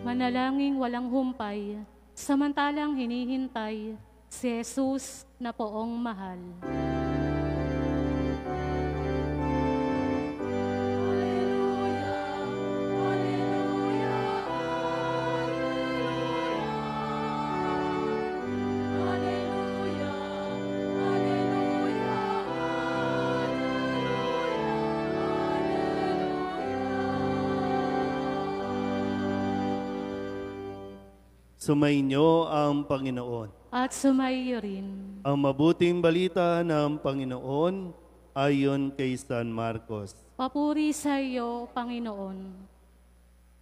manalangin walang humpay, samantalang hinihintay si Jesus na poong mahal. Sumainyo ang Panginoon. At sumaiyo rin. Ang mabuting balita ng Panginoon ayon kay San Marcos. Papuri sa iyo, Panginoon.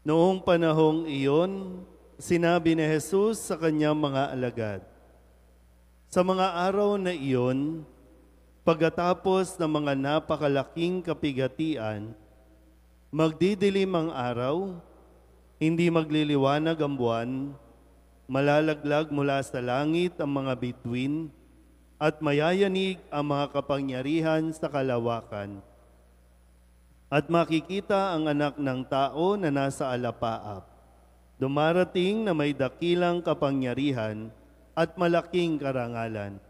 Noong panahong iyon, sinabi ni Jesus sa kanyang mga alagad, sa mga araw na iyon, pagkatapos ng mga napakalaking kapigatian, magdidilim ang araw, hindi magliliwanag ang buwan, malalaglag mula sa langit ang mga bituin, at mayayanig ang mga kapangyarihan sa kalawakan. At makikita ang anak ng tao na nasa alapaap, dumarating na may dakilang kapangyarihan at malaking karangalan.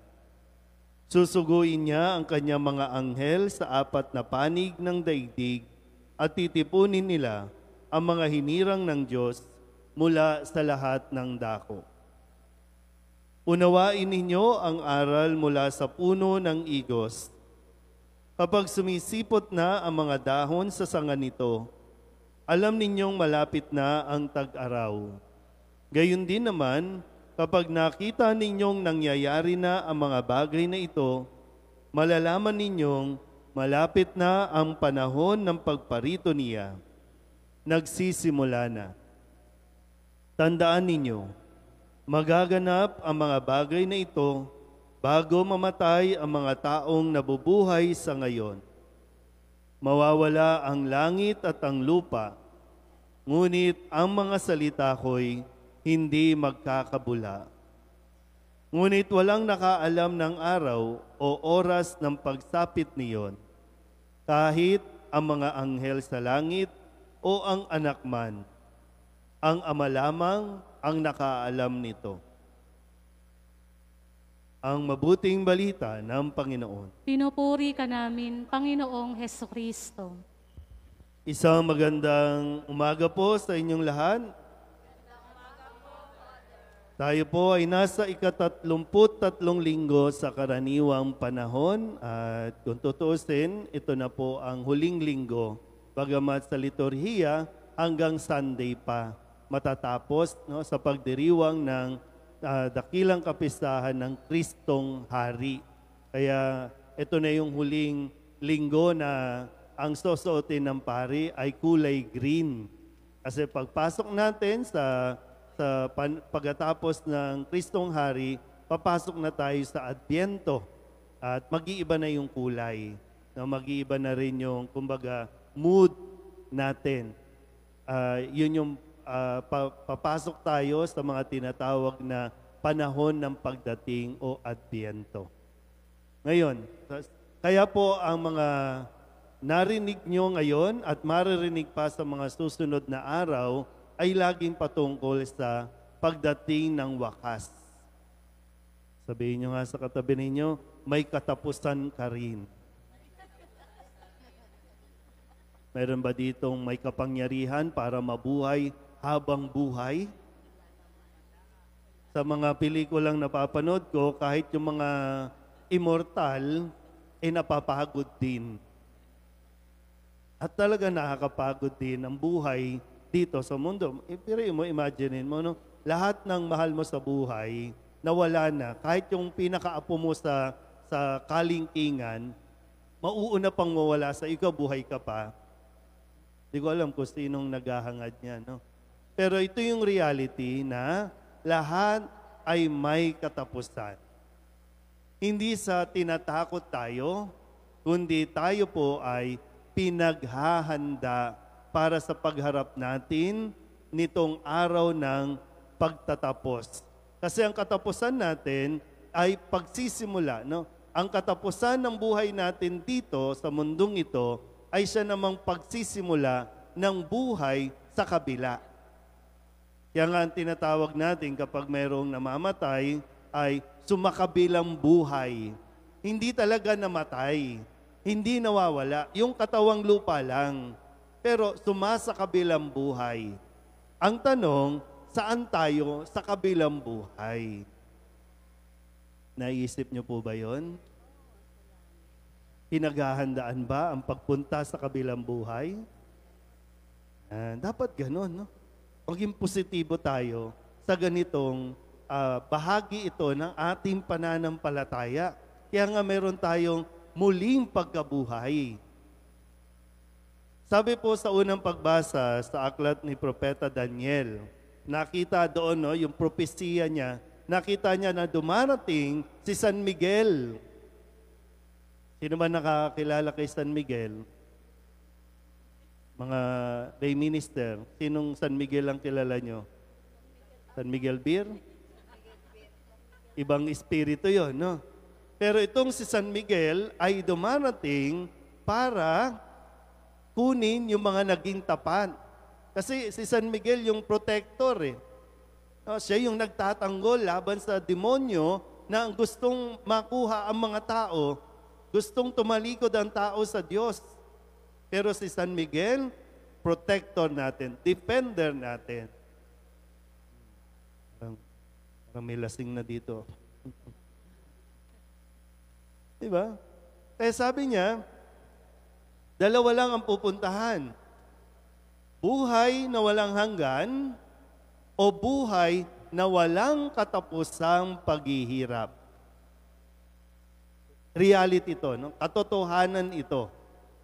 Susuguin niya ang kanyang mga anghel sa 4 na panig ng daigdig at titipunin nila ang mga hinirang ng Diyos mula sa lahat ng dako. Unawain ninyo ang aral mula sa puno ng igos. Kapag sumisipot na ang mga dahon sa sanga nito, alam ninyong malapit na ang tag-araw. Gayon din naman, kapag nakita ninyong nangyayari na ang mga bagay na ito, malalaman ninyong malapit na ang panahon ng pagparito niya. Nagsisimula na. Tandaan ninyo, magaganap ang mga bagay na ito bago mamatay ang mga taong nabubuhay sa ngayon. Mawawala ang langit at ang lupa, ngunit ang mga salita ko'y hindi magkakabula. Ngunit walang nakaalam ng araw o oras ng pagsapit niyon, kahit ang mga anghel sa langit o ang anak man. Ang Ama lamang ang nakaalam nito. Ang mabuting balita ng Panginoon. Pinupuri ka namin, Panginoong Hesukristo. Isang magandang umaga po sa inyong lahat. Tayo po ay nasa ika-33 linggo sa karaniwang panahon at kung tutuusin, ito na po ang huling linggo. Bagamat sa liturhiya hanggang Sunday pa matatapos sa pagdiriwang ng dakilang kapistahan ng Kristong Hari. Kaya ito na yung huling linggo na ang susuotin ng pari ay kulay green. Kasi pagpasok natin sa pagkatapos ng Kristong Hari, papasok na tayo sa Adbyento at mag-iiba na yung kulay. Mag-iiba na rin yung, kumbaga, mood natin. Yun yung papasok tayo sa mga tinatawag na panahon ng pagdating o Adbyento. Ngayon, kaya po ang mga narinig nyo ngayon at maririnig pa sa mga susunod na araw ay laging patungkol sa pagdating ng wakas. Sabihin nyo nga sa katabi ninyo, may katapusan ka rin. Meron ba ditong may kapangyarihan para mabuhay habang buhay? Sa mga pelikulang napapanood ko, kahit yung mga immortal, napapagod din. At talaga nakakapagod din ang buhay dito sa mundo. Pero mo, imaginein mo, no? Lahat ng mahal mo sa buhay, nawala na. Kahit yung pinakaapo mo sa kalingkingan, mauuna pang mawala sa ikaw, buhay ka pa. Hindi ko alam kung sinong naghahangad niya, no? Pero ito yung reality na lahat ay may katapusan. Hindi sa tinatakot tayo, kundi tayo po ay pinaghahanda para sa pagharap natin nitong araw ng pagtatapos. Kasi ang katapusan natin ay pagsisimula, no? Ang katapusan ng buhay natin dito sa mundong ito ay siya namang pagsisimula ng buhay sa kabila. Kaya nga ang tinatawag natin kapag mayroong namamatay ay sumakabilang buhay. Hindi talaga namatay. Hindi nawawala. Yung katawang lupa lang. Pero sumasa kabilang buhay. Ang tanong, saan tayo sa kabilang buhay? Naisip niyo po ba yon? Pinaghahandaan ba ang pagpunta sa kabilang buhay? Dapat ganon, no? Maging positibo tayo sa ganitong bahagi ito ng ating pananampalataya. Kaya nga meron tayong muling pagkabuhay. Sabi po sa unang pagbasa sa aklat ni Propeta Daniel, nakita doon yung propesiya niya, nakita niya na dumarating si San Miguel. Sino ba nakakilala kay San Miguel? Mga lay minister, sinong San Miguel ang kilala nyo? San Miguel Beer? Ibang espiritu yon, no? Pero itong si San Miguel ay dumarating para kunin yung mga naging tapat. Kasi si San Miguel yung protector eh. No, siya yung nagtatanggol laban sa demonyo na gustong makuha ang mga tao, gustong tumalikod ang tao sa Diyos. Pero si San Miguel, protector natin, defender natin. Parang may lasing na dito. Diba? Kaya sabi niya, dalawa lang ang pupuntahan. Buhay na walang hanggan o buhay na walang katapusang paghihirap. Reality ito, no? Katotohanan ito.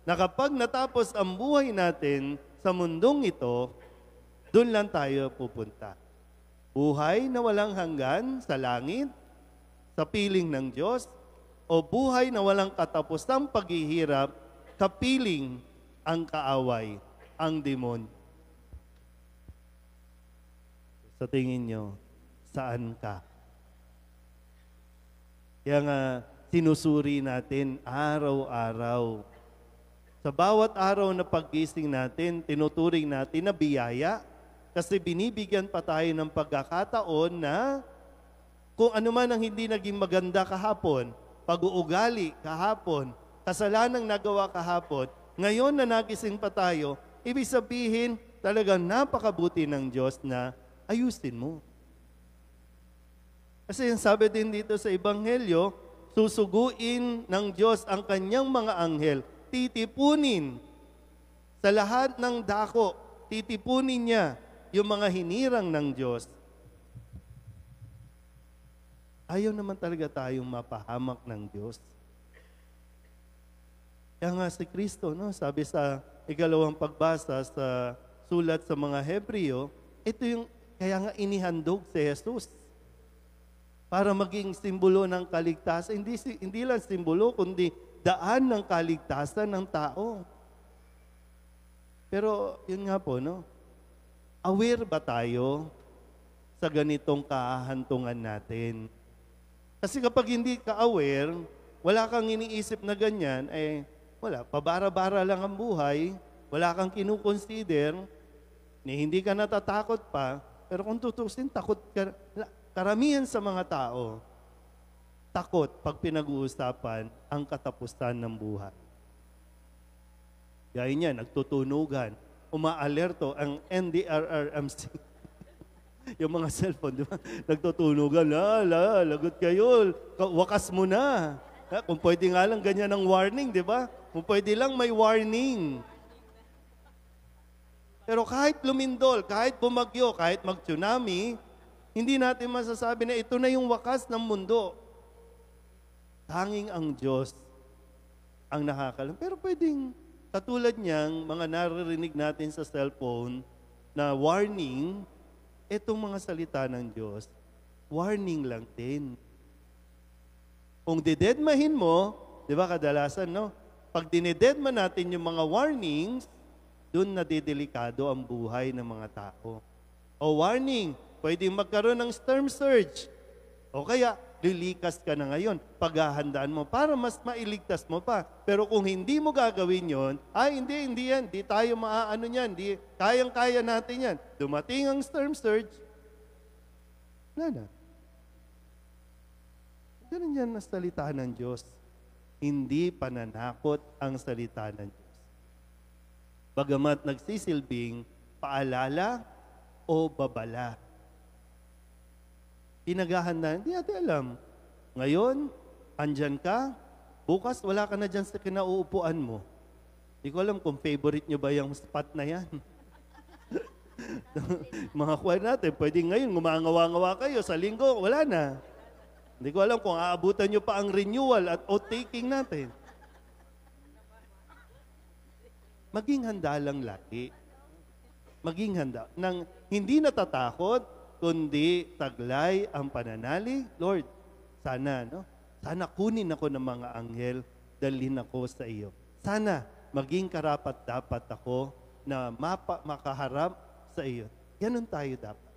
Na kapag natapos ang buhay natin sa mundong ito, doon lang tayo pupunta. Buhay na walang hanggan sa langit, sa piling ng Diyos, o buhay na walang katapusang paghihirap, kapiling ang kaaway, ang demonyo. Sa tingin nyo, saan ka? Kaya nga, sinusuri natin araw-araw. Sa bawat araw na paggising natin, tinuturing natin na biyaya kasi binibigyan pa tayo ng pagkakataon na kung ano man ang hindi naging maganda kahapon, pag-uugali kahapon, kasalanang nagawa kahapon, ngayon na nagising pa tayo, ibig sabihin talagang napakabuti ng Diyos na ayusin mo. Kasi yung sabi din dito sa Ebanghelyo, susuguin ng Diyos ang kanyang mga anghel, titipunin sa lahat ng dako, titipunin niya yung mga hinirang ng Diyos. Ayaw naman talaga tayong mapahamak ng Diyos. Kaya nga si Kristo, no, sabi sa ikalawang pagbasa sa sulat sa mga Hebreo, ito yung kaya nga inihandog si Jesus para maging simbolo ng kaligtasan. Hindi lang simbolo, kundi daan ng kaligtasan ng tao. Pero yun nga po, no? Aware ba tayo sa ganitong kahahantungan natin? Kasi kapag hindi ka aware, wala kang iniisip na ganyan, wala, pabara-bara lang ang buhay, wala kang kinukonsider, hindi ka natatakot pa, pero kung tutusin, takot ka. Karamihan sa mga tao, takot pag pinag-uusapan ang katapusan ng buhay. Gaya niya, nagtutunugan, umaalerto ang NDRRMC. Yung mga cellphone, di ba? Nagtutunugan, lagot kayo, wakas mo na. Kung pwede nga lang ganyan ang warning, di ba? Kung pwede lang may warning. Pero kahit lumindol, kahit bumagyo, kahit mag-tsunami, hindi natin masasabi na ito na yung wakas ng mundo. Tanging ang Diyos ang nakakalam. Pero pwedeng, katulad niyang mga naririnig natin sa cellphone na warning, itong mga salita ng Diyos, warning lang din. Kung didedmahin mo, di ba kadalasan, no? Pag dinededma natin yung mga warnings, doon nadidelikado ang buhay ng mga tao. O warning, pwedeng magkaroon ng storm surge. O kaya, lilikas ka na ngayon. Paghahandaan mo para mas mailigtas mo pa. Pero kung hindi mo gagawin yon, hindi yan. Di tayo maaano yan. Kayang-kaya natin yan. Dumating ang storm surge, Wala na. Ganun yan ang salita ng Diyos. Hindi pananakot ang salita ng Diyos. Bagamat nagsisilbing paalala o babala. Pinaghahandaan, hindi natin alam. Ngayon, andyan ka, bukas wala ka na dyan sa kinauupuan mo. Hindi ko alam kung favorite nyo ba yung spot na yan. Mga kuwan natin, pwede ngayon ngumangawa-ngawa kayo sa linggo, wala na. Hindi ko alam kung aabutan nyo pa ang renewal at oath-taking natin. Maging handa lang lagi. Maging handa. Nang hindi natatakot, kundi taglay ang pananalig. Lord, sana, no? Sana kunin ako ng mga anghel, dalhin ako sa iyo. Sana maging karapat-dapat ako na makaharap sa iyo. Ganon tayo dapat.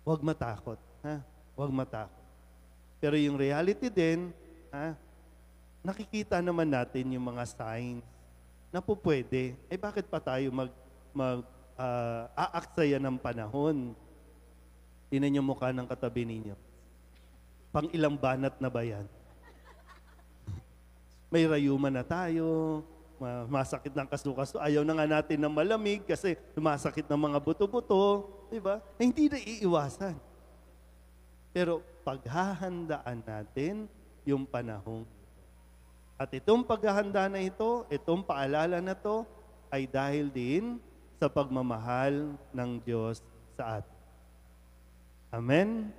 Huwag matakot. Ha? Huwag matakot. Pero yung reality din, ha? Nakikita naman natin yung mga signs na po pwede. Eh bakit pa tayo aaksaya ng panahon? Tingnan niyo mukha ng katabi ninyo. Pang ilang banat na ba yan? May rayuman na tayo, masakit ng kaso-kaso. Ayaw na nga natin ng malamig kasi sumasakit ng mga buto-buto. Diba? Eh, hindi na iiwasan. Pero paghahandaan natin yung panahon. At itong paghahanda na ito, itong paalala na to, ay dahil din sa pagmamahal ng Diyos sa atin. Amen?